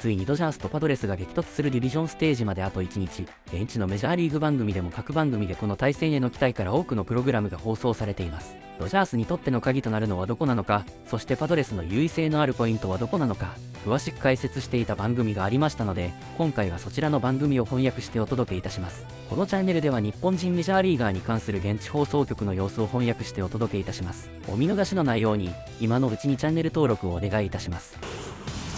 ついにドジャースとパドレスが激突するディビジョンステージまであと1日。現地のメジャーリーグ番組でも各番組でこの対戦への期待から多くのプログラムが放送されています。ドジャースにとっての鍵となるのはどこなのか、そしてパドレスの優位性のあるポイントはどこなのか、詳しく解説していた番組がありましたので、今回はそちらの番組を翻訳してお届けいたします。このチャンネルでは日本人メジャーリーガーに関する現地放送局の様子を翻訳してお届けいたします。お見逃しのないように今のうちにチャンネル登録をお願いいたします。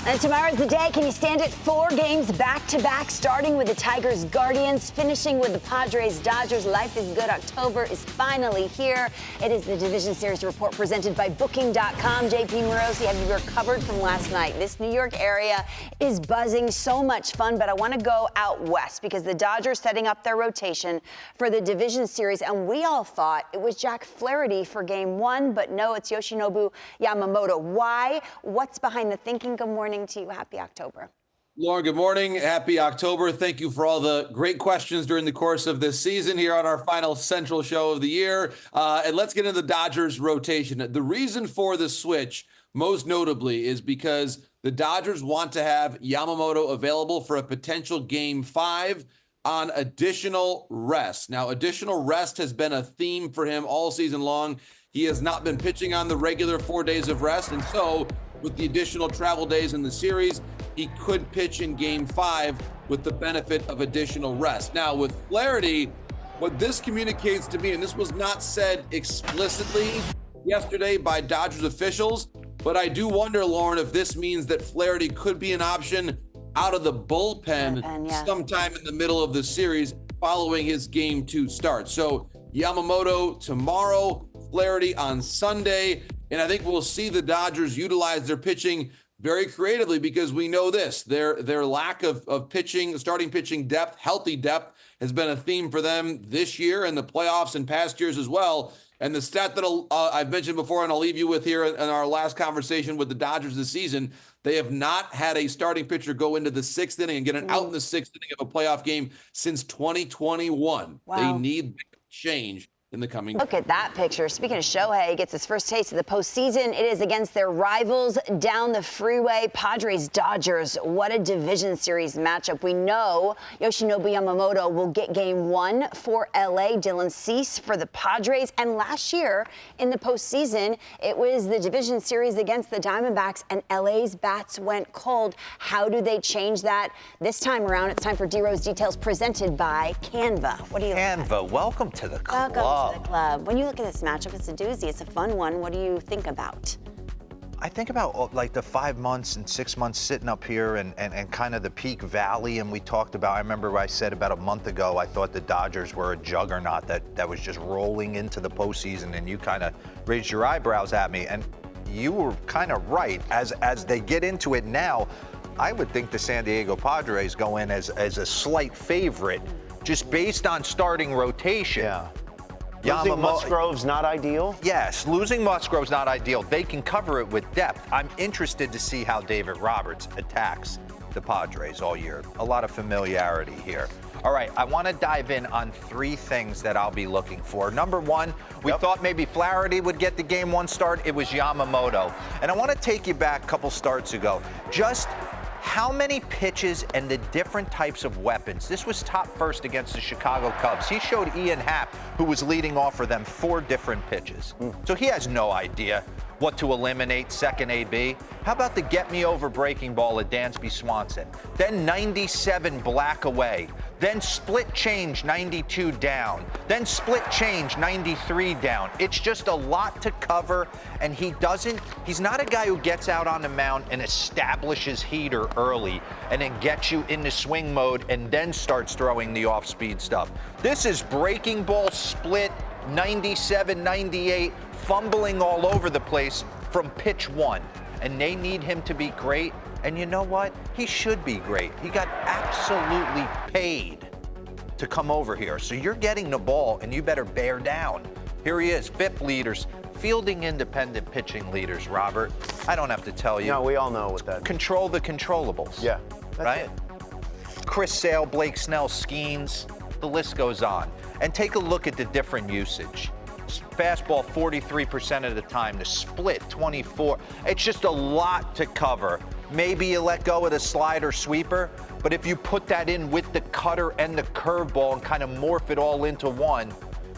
And tomorrow's the day. Can you stand it? 4 games back-to-back, starting with the Tigers Guardians, finishing with the Padres Dodgers. Life is good. October is finally here. It is the Division Series report presented by Booking.com. JP Morosi, have you recovered from last night? This New York area is buzzing. So much fun, but I want to go out west because the Dodgers setting up their rotation for the Division Series, and we all thought it was Jack Flaherty for Game 1, but no, it's Yoshinobu Yamamoto. Why? What's behind the thinking? Good morning to you. Happy October. Lauren, good morning. Happy October. Thank you for all the great questions during the course of this season here on our final Central show of the year. And let's get into the Dodgers rotation. The reason for the switch, most notably, is because the Dodgers want to have Yamamoto available for a potential Game 5 on additional rest. Now, additional rest has been a theme for him all season long. He has not been pitching on the regular 4 days of rest, and so with the additional travel days in the series, he could pitch in Game 5 with the benefit of additional rest. Now, with Flaherty, what this communicates to me, and this was not said explicitly yesterday by Dodgers officials, but I do wonder, Lauren, if this means that Flaherty could be an option out of the bullpen sometime in the middle of the series following his Game 2 start. So Yamamoto tomorrow, Flaherty on Sunday. And I think we'll see the Dodgers utilize their pitching very creatively because we know this, their lack of pitching, starting pitching depth, healthy depth has been a theme for them this year and the playoffs and past years as well. And the stat that I've mentioned before, and I'll leave you with here in our last conversation with the Dodgers this season, they have not had a starting pitcher go into the 6th inning and get an out in the 6th inning of a playoff game since 2021. Wow. They need change in the coming. Look at that picture. Speaking of Shohei, gets his first taste of the postseason. It is against their rivals down the freeway, Padres Dodgers. What a division series matchup. We know Yoshinobu Yamamoto will get Game 1 for LA, Dylan Cease for the Padres. And last year in the postseason, it was the division series against the Diamondbacks, and LA's bats went cold. How do they change that this time around? It's time for D-Rose Details presented by Canva. What do you Canva, welcome to the club. To the club. When you look at this matchup, it's a doozy. It's a fun one. What do you think about? I think about like the 5 months and 6 months sitting up here and kind of the peak valley. And we talked about, I remember I said about a month ago, I thought the Dodgers were a juggernaut that was just rolling into the postseason. And you kind of raised your eyebrows at me. And you were kind of right. As they get into it now, I would think the San Diego Padres go in as a slight favorite just based on starting rotation. Yeah. Losing Musgrove's not ideal? Yes, losing Musgrove's not ideal. They can cover it with depth. I'm interested to see how David Roberts attacks the Padres all year. A lot of familiarity here. All right, I want to dive in on 3 things that I'll be looking for. Number 1, we thought maybe Flaherty would get the Game 1 start. It was Yamamoto. And I want to take you back a couple starts ago. Just how many pitches and the different types of weapons. This was top first against the Chicago Cubs. He showed Ian Happ, who was leading off for them, 4 different pitches. So he has no idea what to eliminate, second AB. How about the get me over breaking ball of Dansby Swanson? Then 97 black away. Then split change 92 down. Then split change 93 down. It's just a lot to cover, and he's not a guy who gets out on the mound and establishes heater early and then gets you into swing mode and then starts throwing the off-speed stuff. This is breaking ball, split, 97, 98, fumbling all over the place from pitch 1. And they need him to be great. And you know what? He should be great. He got absolutely paid to come over here. So you're getting the ball, and you better bear down. Here he is, 5th leaders, fielding independent pitching leaders, Robert. I don't have to tell you. No, we all know what that means. Control the controllables. Yeah, that's right? it. Chris Sale, Blake Snell, Skeens, the list goes on. And take a look at the different usage. Fastball 43% of the time, the split 24. It's just a lot to cover. maybe you let go of the slider sweeper. But if you put that in with the cutter and the curveball and kind of morph it all into one,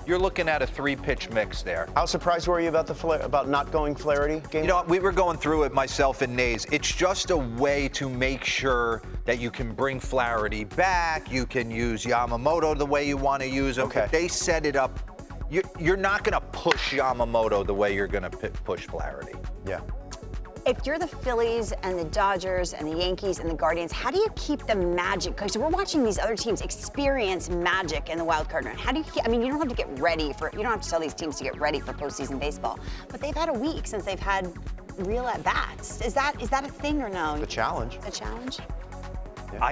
you're looking at a 3-pitch mix there. How surprised were you about not going Flaherty game? You know, we were going through it, myself and Nays. It's just a way to make sure that you can bring Flaherty back. You can use Yamamoto the way you want to use him. Okay. If they set it up, you're not going to push Yamamoto the way you're going to push Flaherty. Yeah. If you're the Phillies and the Dodgers and the Yankees and the Guardians, how do you keep the magic? Because we're watching these other teams experience magic in the wild card round. How do you keep, I mean, you don't have to get ready for, you don't have to tell these teams to get ready for postseason baseball, but they've had a week since they've had real at-bats. Is that a thing or no? The challenge. A challenge? Yeah.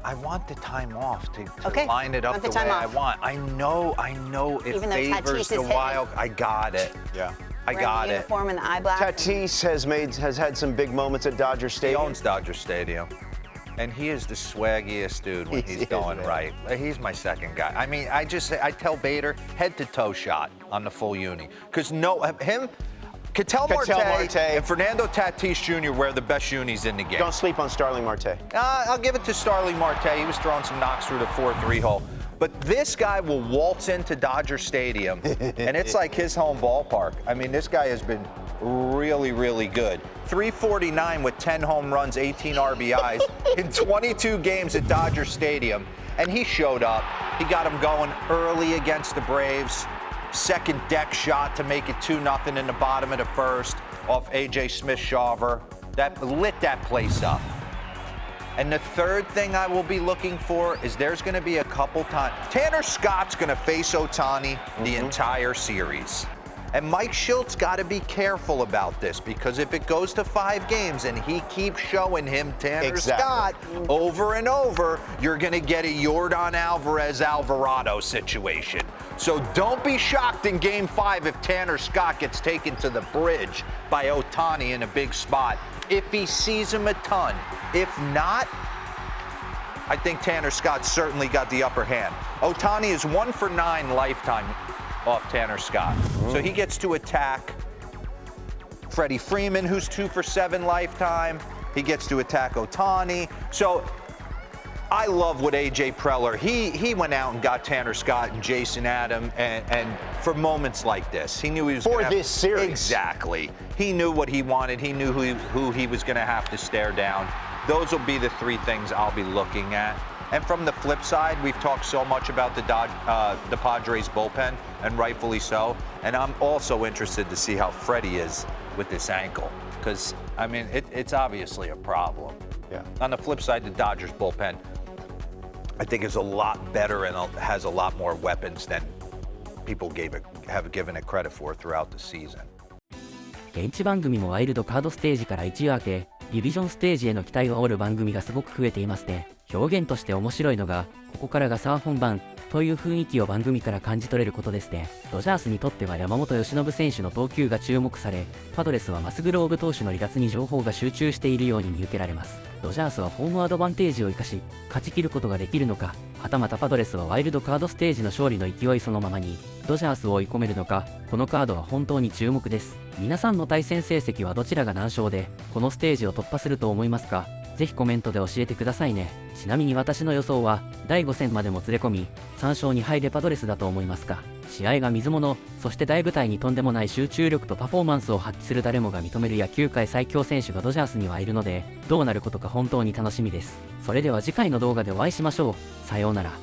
I want the time off to Okay. line it up Want the the way time I off. want. I know it Even though favors Tatis is the hitting. Wild. I got it. Yeah. I got Wearing the it. uniform and the eye black. Tatis has had some big moments at Dodger He Stadium. owns Dodger Stadium. And he is the swaggiest dude when He he's is, going man. right. He's my second guy. I mean, I tell Bader, head to toe shot on the full uni. Because Ketel Marte and Fernando Tatis Jr. wear the best unis in the game. Don't sleep on Starling Marte. I'll give it to Starling Marte. He was throwing some knocks through the 4-3 hole. But this guy will waltz into Dodger Stadium, and it's like his home ballpark. I mean, this guy has been really, really good. 349 with 10 home runs, 18 RBIs in 22 games at Dodger Stadium. And he showed up. He got him going early against the Braves. Second deck shot to make it 2-0 in the bottom of the first off A.J. Smith-Shawver. That lit that place up. And the third thing I will be looking for is there's going to be a couple times. Tanner Scott's going to face Ohtani the entire series. And Mike Schultz got to be careful about this, because if it goes to 5 games and he keeps showing him Tanner Scott over and over, you're going to get a Yordan Alvarez-Alvarado situation. So don't be shocked in Game 5 if Tanner Scott gets taken to the bridge by Ohtani in a big spot. If he sees him a ton. If not, I think Tanner Scott certainly got the upper hand. Ohtani is 1 for 9 lifetime off Tanner Scott. So he gets to attack Freddie Freeman, who's 2 for 7 lifetime. He gets to attack Ohtani. So I love what A.J. Preller, he went out and got Tanner Scott and Jason Adam, and for moments like this, he knew he was for this series. Exactly. He knew what he wanted. He knew who he was going to have to stare down. Those will be the 3 things I'll be looking at. And from the flip side, we've talked so much about the Padres bullpen, and rightfully so. And I'm also interested to see how Freddie is with this ankle, because, I mean, it's obviously a problem. Yeah. On the flip side, the Dodgers bullpen, I think, is a lot better and has a lot more weapons than people have given it credit for throughout the season. 現地番組もワイルドカードステージから一夜明け、ディビジョンステージへの期待を煽る番組がすごく増えていますね。表現として面白いのが、ここからがさあ本番という雰囲気を番組から感じ取れることですね。ドジャースにとっては山本由伸選手の投球が注目され、パドレスはマスグローブ投手の離脱に情報が集中しているように見受けられます。ドジャースはホームアドバンテージを生かし、勝ち切ることができるのか、はたまたパドレスはワイルドカードステージの勝利の勢いそのままに、ドジャースを追い込めるのか、このカードは本当に注目です。皆さんの対戦成績はどちらが何勝で、このステージを突破すると思いますか？ぜひコメントで教えてくださいね。ちなみに私の予想は、第5戦までもつれ込み、3勝2敗でパドレスだと思いますが、試合が水物、そして大舞台にとんでもない集中力とパフォーマンスを発揮する誰もが認める野球界最強選手がドジャースにはいるので、どうなることか本当に楽しみです。それでは次回の動画でお会いしましょう。さようなら。